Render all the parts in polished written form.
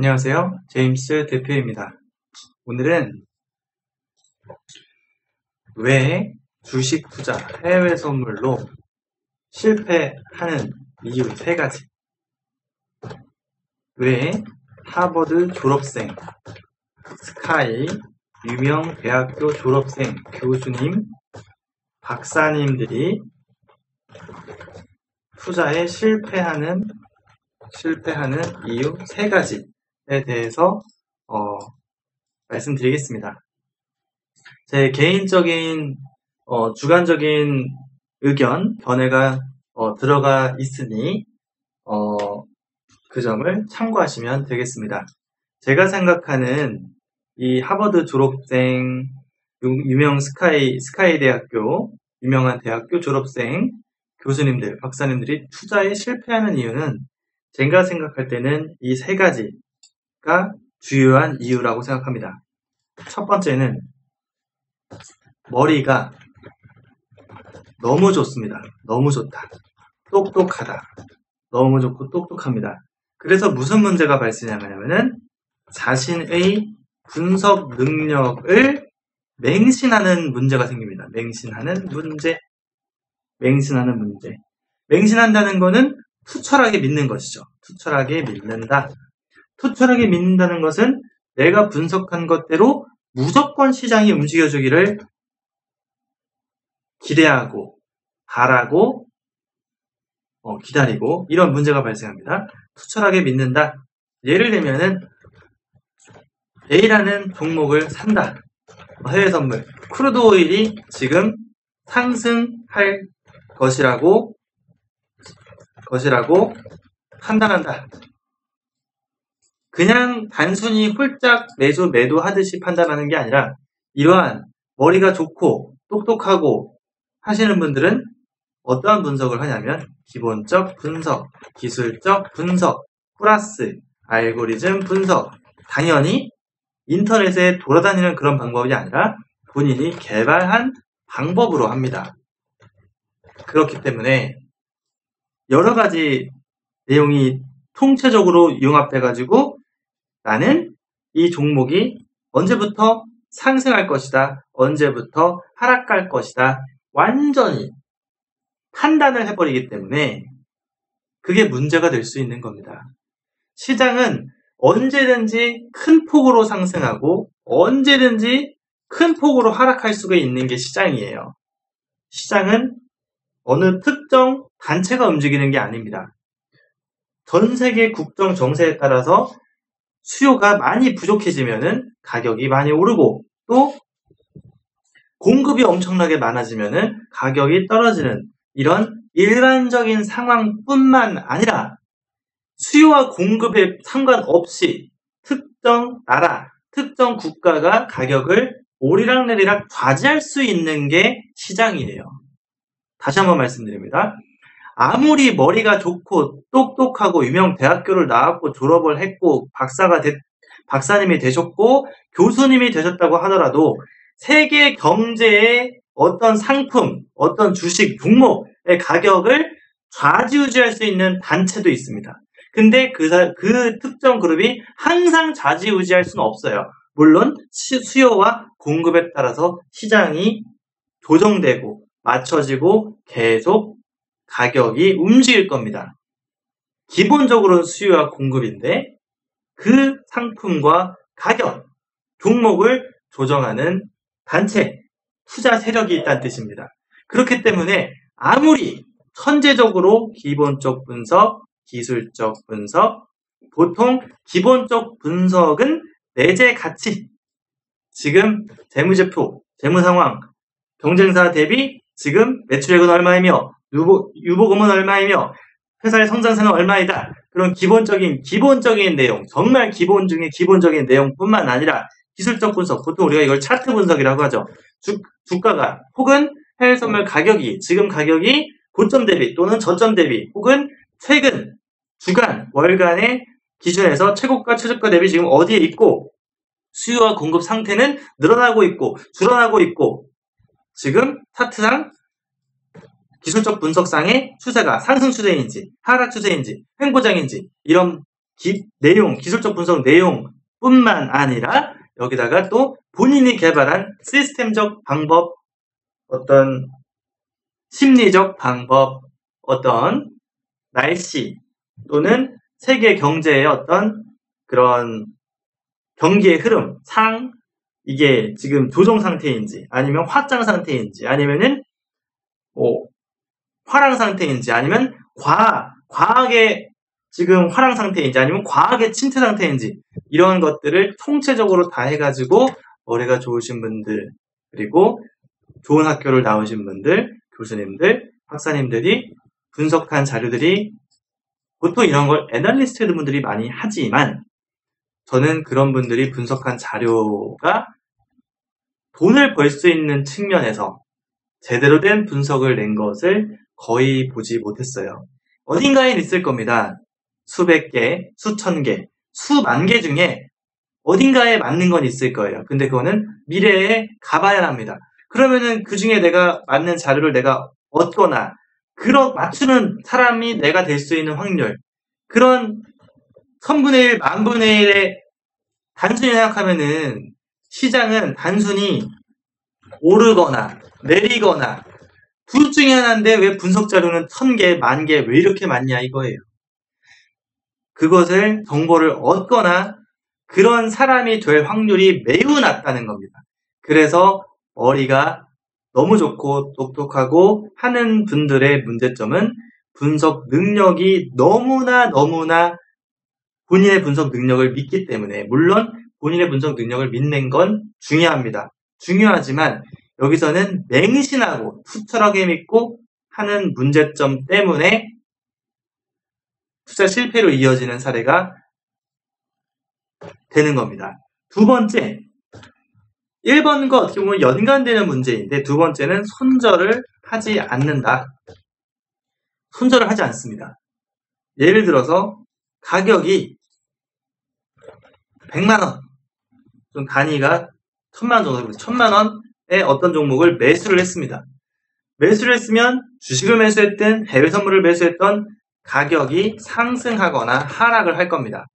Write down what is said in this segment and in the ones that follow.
안녕하세요. 제임스 대표입니다. 오늘은 왜 주식 투자, 해외 선물로 실패하는 이유 3가지. 왜 하버드 졸업생, 스카이, 유명 대학교 졸업생, 교수님, 박사님들이 투자에 실패하는 이유 3가지에 대해서 말씀드리겠습니다. 제 개인적인 주관적인 의견, 견해가 들어가 있으니 그 점을 참고하시면 되겠습니다. 제가 생각하는 이 하버드 졸업생, 유명 스카이 대학교, 유명한 대학교 졸업생, 교수님들, 박사님들이 투자에 실패하는 이유는 제가 생각할 때는 이 3가지가 주요한 이유라고 생각합니다. 첫 번째는 머리가 너무 좋습니다. 너무 좋다. 똑똑하다. 너무 좋고 똑똑합니다. 그래서 무슨 문제가 발생하냐면은 자신의 분석 능력을 맹신하는 문제가 생깁니다. 맹신하는 문제. 맹신한다는 거는 투철하게 믿는 것이죠. 투철하게 믿는다. 투철하게 믿는다는 것은 내가 분석한 것대로 무조건 시장이 움직여주기를 기대하고, 바라고, 기다리고, 이런 문제가 발생합니다. 투철하게 믿는다. 예를 들면은 A라는 종목을 산다. 해외 선물. 크루드 오일이 지금 상승할 것이라고 판단한다. 그냥 단순히 홀짝 매도하듯이 판단하는 게 아니라 이러한 머리가 좋고 똑똑하고 하시는 분들은 어떠한 분석을 하냐면 기본적 분석, 기술적 분석, 플러스 알고리즘 분석. 당연히 인터넷에 돌아다니는 그런 방법이 아니라 본인이 개발한 방법으로 합니다. 그렇기 때문에 여러 가지 내용이 통체적으로 융합돼가지고 나는 이 종목이 언제부터 상승할 것이다, 언제부터 하락할 것이다, 완전히 판단을 해버리기 때문에 그게 문제가 될 수 있는 겁니다. 시장은 언제든지 큰 폭으로 상승하고 언제든지 큰 폭으로 하락할 수가 있는 게 시장이에요. 시장은 어느 특정 단체가 움직이는 게 아닙니다. 전 세계 국정 정세에 따라서 수요가 많이 부족해지면은 가격이 많이 오르고 또 공급이 엄청나게 많아지면은 가격이 떨어지는 이런 일반적인 상황뿐만 아니라 수요와 공급에 상관없이 특정 나라, 특정 국가가 가격을 오리락내리락 과지할 수 있는 게 시장이에요. 다시 한번 말씀드립니다. 아무리 머리가 좋고 똑똑하고 유명 대학교를 나왔고 졸업을 했고 박사님이 되셨고 교수님이 되셨다고 하더라도 세계 경제의 어떤 상품, 어떤 주식, 종목의 가격을 좌지우지할 수 있는 단체도 있습니다. 근데 그 특정 그룹이 항상 좌지우지할 수는 없어요. 물론 수요와 공급에 따라서 시장이 조정되고 맞춰지고 계속 가격이 움직일 겁니다. 기본적으로는 수요와 공급인데 그 상품과 가격, 종목을 조정하는 단체, 투자 세력이 있다는 뜻입니다. 그렇기 때문에 아무리 천재적으로 기본적 분석, 기술적 분석, 보통 기본적 분석은 내재 가치, 지금 재무제표, 재무상황, 경쟁사 대비 지금 매출액은 얼마이며 유보금은 얼마이며 회사의 성장세는 얼마이다. 그런 기본적인 내용, 정말 기본 중에 기본적인 내용뿐만 아니라 기술적 분석, 보통 우리가 이걸 차트 분석이라고 하죠. 주가가 혹은 해외 선물 가격이 지금 가격이 고점 대비 또는 저점 대비 혹은 최근 주간, 월간의 기준에서 최고가, 최저가 대비 지금 어디에 있고 수요와 공급 상태는 늘어나고 있고 줄어나고 있고 지금 차트상 기술적 분석상의 추세가 상승 추세인지 하락 추세인지 횡보장인지 이런 내용, 기술적 분석 내용뿐만 아니라 여기다가 또 본인이 개발한 시스템적 방법, 어떤 심리적 방법, 어떤 날씨 또는 세계 경제의 어떤 그런 경기의 흐름, 이게 지금 조정 상태인지 아니면 확장 상태인지 아니면은 화랑 상태인지 아니면 과학의 지금 화랑 상태인지 아니면 과학의 침체 상태인지 이런 것들을 총체적으로 다 해가지고 머리가 좋으신 분들 그리고 좋은 학교를 나오신 분들, 교수님들, 박사님들이 분석한 자료들이 보통 이런 걸 애널리스트 분들이 많이 하지만 저는 그런 분들이 분석한 자료가 돈을 벌 수 있는 측면에서 제대로 된 분석을 낸 것을 거의 보지 못했어요. 어딘가에 있을 겁니다. 수백 개, 수천 개, 수만 개 중에 어딘가에 맞는 건 있을 거예요. 근데 그거는 미래에 가봐야 합니다. 그러면은 그 중에 내가 맞는 자료를 내가 얻거나 맞추는 사람이 내가 될 수 있는 확률 그런 1000분의 1, 10,000분의 1에 단순히 생각하면은 시장은 단순히 오르거나 내리거나 둘 중에 하나인데 왜 분석 자료는 1000개, 10,000개 왜 이렇게 많냐 이거예요. 그것을 정보를 얻거나 그런 사람이 될 확률이 매우 낮다는 겁니다. 그래서 머리가 너무 좋고 똑똑하고 하는 분들의 문제점은 분석 능력이 너무나 본인의 분석 능력을 믿기 때문에 물론 본인의 분석 능력을 믿는 건 중요합니다. 중요하지만 여기서는 맹신하고 투철하게 믿고 하는 문제점 때문에 투자 실패로 이어지는 사례가 되는 겁니다. 두 번째, 1번과 어떻게 보면 연관되는 문제인데 두 번째는 손절을 하지 않는다. 손절을 하지 않습니다. 예를 들어서 가격이 100만원, 좀 단위가 1000만원 정도 됩니다. 1000만원에 어떤 종목을 매수를 했습니다. 매수를 했으면 주식을 매수했든 해외 선물을 매수했던 가격이 상승하거나 하락을 할 겁니다.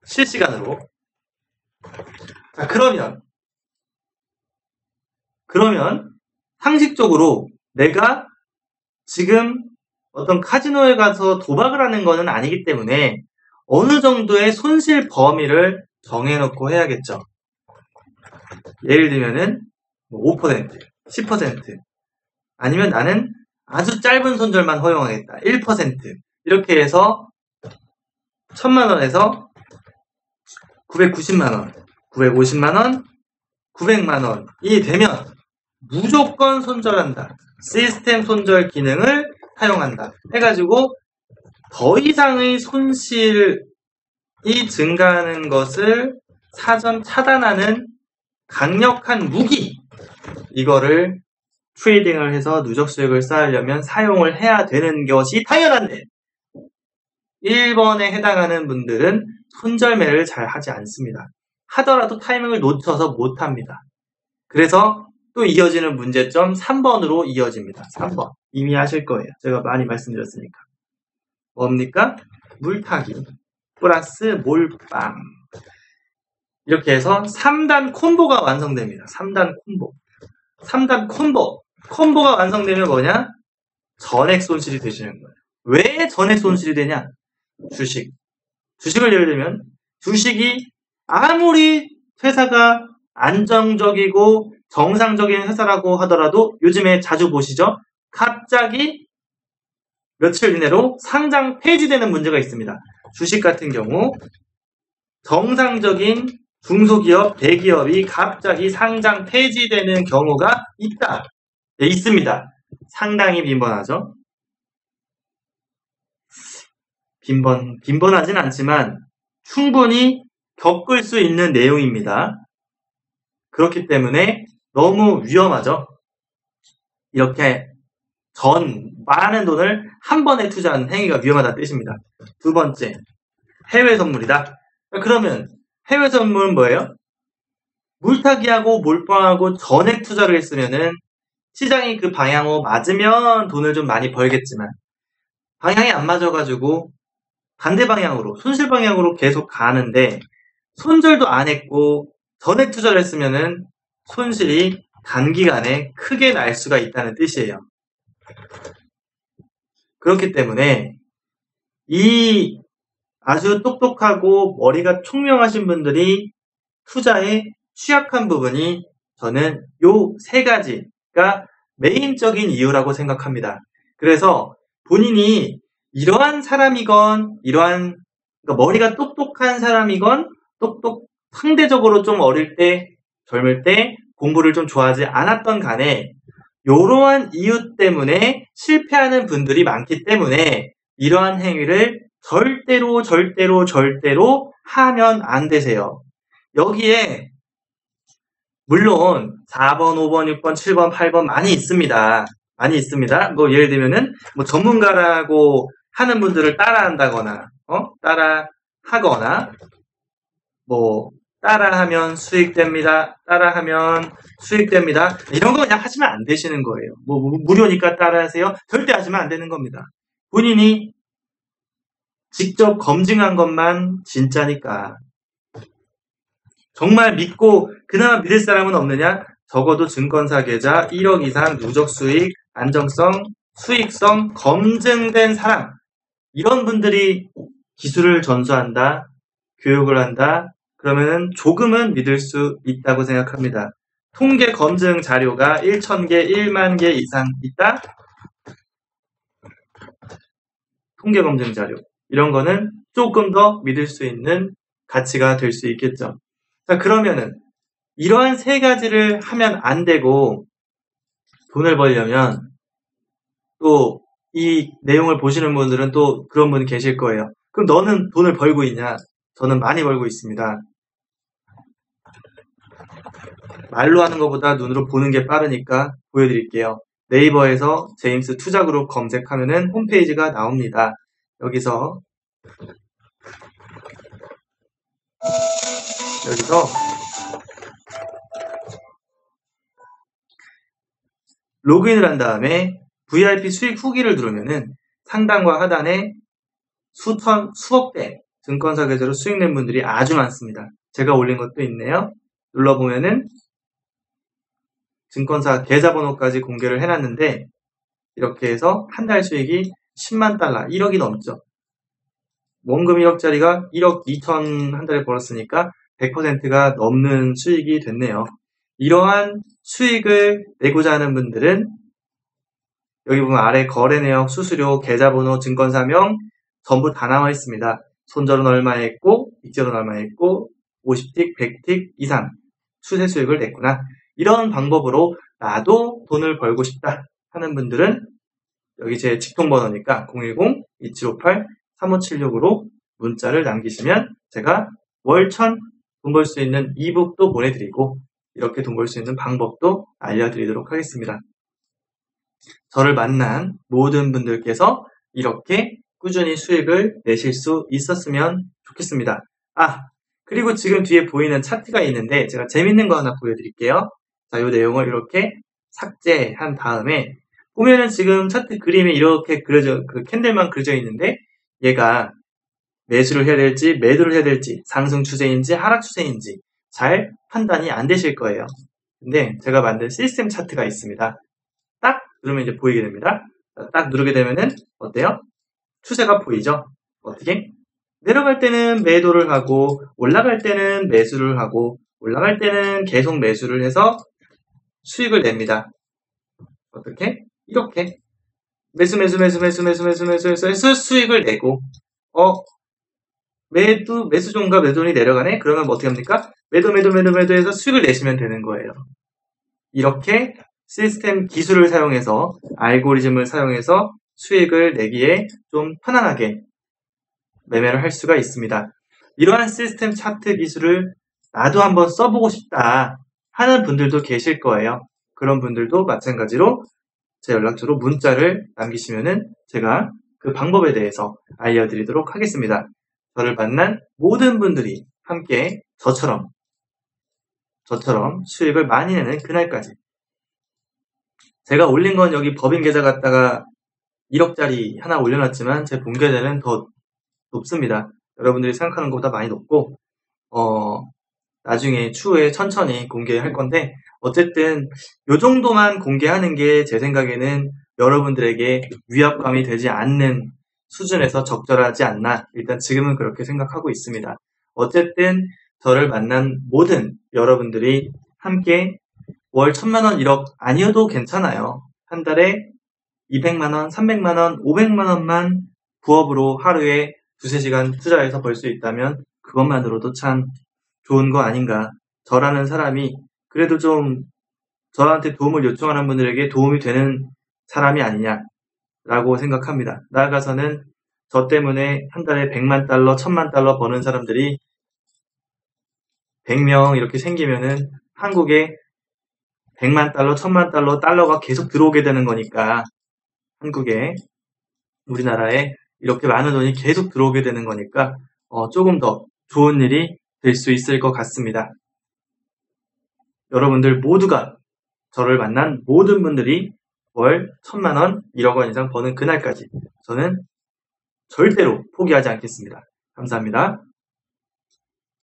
실시간으로. 자, 그러면 상식적으로 내가 지금 어떤 카지노에 가서 도박을 하는 것은 아니기 때문에 어느 정도의 손실 범위를 정해놓고 해야겠죠. 예를 들면은 5%, 10% 아니면 나는 아주 짧은 손절만 허용하겠다. 1% 이렇게 해서 1000만원에서 990만원, 950만원, 900만원이 되면 무조건 손절한다. 시스템 손절 기능을 사용한다. 해가지고 더 이상의 손실이 증가하는 것을 사전 차단하는 강력한 무기 이거를 트레이딩을 해서 누적 수익을 쌓으려면 사용을 해야 되는 것이 당연한데 1번에 해당하는 분들은 손절매를 잘 하지 않습니다. 하더라도 타이밍을 놓쳐서 못합니다. 그래서 또 이어지는 문제점 3번으로 이어집니다. 3번 이미 아실 거예요. 제가 많이 말씀드렸으니까. 뭡니까? 물타기 플러스 몰빵 이렇게 해서 3단 콤보가 완성됩니다. 3단 콤보 콤보가 완성되면 뭐냐? 전액 손실이 되시는 거예요. 왜 전액 손실이 되냐? 주식을 예를 들면 주식이 아무리 회사가 안정적이고 정상적인 회사라고 하더라도 요즘에 자주 보시죠? 갑자기 며칠 이내로 상장 폐지되는 문제가 있습니다. 주식 같은 경우 정상적인 중소기업, 대기업이 갑자기 상장 폐지되는 경우가 있다. 네, 있습니다. 상당히 빈번하죠. 빈번하진 않지만 충분히 겪을 수 있는 내용입니다. 그렇기 때문에 너무 위험하죠. 이렇게 많은 돈을 한 번에 투자하는 행위가 위험하다는 뜻입니다. 두 번째, 해외 선물이다. 그러면 해외 선물은 뭐예요? 물타기하고 몰빵하고 전액 투자를 했으면은 시장이 그 방향으로 맞으면 돈을 좀 많이 벌겠지만 방향이 안 맞아가지고 반대 방향으로, 손실 방향으로 계속 가는데 손절도 안 했고 전액 투자를 했으면은 손실이 단기간에 크게 날 수가 있다는 뜻이에요. 그렇기 때문에 이 아주 똑똑하고 머리가 총명하신 분들이 투자에 취약한 부분이 저는 요 세 가지가 메인적인 이유라고 생각합니다. 그래서 본인이 이러한 사람이건 그러니까 머리가 똑똑한 사람이건 상대적으로 좀 어릴 때, 젊을 때 공부를 좀 좋아하지 않았던 간에 이러한 이유 때문에 실패하는 분들이 많기 때문에 이러한 행위를 절대로 하면 안 되세요. 여기에 물론 4번, 5번, 6번, 7번, 8번 많이 있습니다. 많이 있습니다. 뭐 예를 들면은 뭐 전문가라고 하는 분들을 따라한다거나 따라하거나 뭐 따라하면 수익됩니다. 이런 거 그냥 하시면 안 되시는 거예요. 뭐 무료니까 따라하세요. 절대 하시면 안 되는 겁니다. 본인이 직접 검증한 것만 진짜니까. 정말 믿고 그나마 믿을 사람은 없느냐? 적어도 증권사 계좌 1억 이상 누적 수익, 안정성, 수익성 검증된 사람. 이런 분들이 기술을 전수한다, 교육을 한다, 그러면은 조금은 믿을 수 있다고 생각합니다. 통계 검증 자료가 1,000개, 1만 개 이상 있다? 통계 검증 자료. 이런 거는 조금 더 믿을 수 있는 가치가 될 수 있겠죠. 자, 그러면은 이러한 세 가지를 하면 안 되고 돈을 벌려면 또 이 내용을 보시는 분들은 또 그런 분이 계실 거예요. 그럼 너는 돈을 벌고 있냐? 저는 많이 벌고 있습니다. 말로 하는 것보다 눈으로 보는 게 빠르니까 보여드릴게요. 네이버에서 제임스 투자그룹 검색하면은 홈페이지가 나옵니다. 여기서 로그인을 한 다음에 VIP 수익 후기를 누르면은 상단과 하단에 수억 대 증권사 계좌로 수익 낸 분들이 아주 많습니다. 제가 올린 것도 있네요. 눌러보면은 증권사 계좌번호까지 공개를 해놨는데 이렇게 해서 한 달 수익이 10만 달러, 1억이 넘죠. 원금 1억짜리가 1억 2천 한 달에 벌었으니까 100%가 넘는 수익이 됐네요. 이러한 수익을 내고자 하는 분들은 여기 보면 아래 거래 내역, 수수료, 계좌번호, 증권사명 전부 다 나와 있습니다. 손절은 얼마 했고, 빅절은 얼마 했고, 50틱, 100틱 이상 수세 수익을 냈구나. 이런 방법으로 나도 돈을 벌고 싶다 하는 분들은 여기 제 직통번호니까 010-2758-3576으로 문자를 남기시면 제가 월 1,000 돈 벌 수 있는 이북도 보내드리고 이렇게 돈 벌 수 있는 방법도 알려드리도록 하겠습니다. 저를 만난 모든 분들께서 이렇게 꾸준히 수익을 내실 수 있었으면 좋겠습니다. 그리고 지금 뒤에 보이는 차트가 있는데 제가 재밌는 거 하나 보여드릴게요. 자, 이 내용을 이렇게 삭제한 다음에 보면은 지금 차트 그림에 이렇게 캔들만 그려져 있는데 얘가 매수를 해야 될지 매도를 해야 될지 상승 추세인지 하락 추세인지 잘 판단이 안 되실 거예요. 근데 제가 만든 시스템 차트가 있습니다. 딱 누르면 이제 보이게 됩니다. 딱 누르게 되면은 어때요? 추세가 보이죠? 어떻게? 내려갈 때는 매도를 하고 올라갈 때는 매수를 하고 올라갈 때는 계속 매수를 해서 수익을 냅니다. 어떻게? 이렇게 매수해서 수익을 내고 매수종가 매도돈이 내려가네? 그러면 어떻게 합니까? 매도해서 수익을 내시면 되는 거예요. 이렇게 시스템 기술을 사용해서 알고리즘을 사용해서 수익을 내기에 좀 편안하게 매매를 할 수가 있습니다. 이러한 시스템 차트 기술을 나도 한번 써보고 싶다 하는 분들도 계실 거예요. 그런 분들도 마찬가지로 제 연락처로 문자를 남기시면은 제가 그 방법에 대해서 알려드리도록 하겠습니다. 저를 만난 모든 분들이 함께 저처럼 수익을 많이 내는 그날까지. 제가 올린 건 여기 법인 계좌 갖다가 1억짜리 하나 올려놨지만 제 본 계좌는 더 높습니다. 여러분들이 생각하는 것보다 많이 높고, 나중에 추후에 천천히 공개할 건데, 어쨌든 요 정도만 공개하는 게 제 생각에는 여러분들에게 위압감이 되지 않는 수준에서 적절하지 않나, 일단 지금은 그렇게 생각하고 있습니다. 어쨌든 저를 만난 모든 여러분들이 함께 월 1000만원, 1억 아니어도 괜찮아요. 한 달에 200만원, 300만원, 500만원만 부업으로 하루에 2-3시간 투자해서 벌 수 있다면 그것만으로도 참 좋은 거 아닌가. 저라는 사람이 그래도 좀 저한테 도움을 요청하는 분들에게 도움이 되는 사람이 아니냐라고 생각합니다. 나아가서는 저 때문에 한 달에 100만 달러, 1000만 달러 버는 사람들이 100명 이렇게 생기면은 한국에 100만 달러, 1000만 달러가 계속 들어오게 되는 거니까, 한국에, 우리나라에 이렇게 많은 돈이 계속 들어오게 되는 거니까 조금 더 좋은 일이 될 수 있을 것 같습니다. 여러분들 모두가, 저를 만난 모든 분들이 월 1000만원, 1억원 이상 버는 그날까지 저는 절대로 포기하지 않겠습니다. 감사합니다.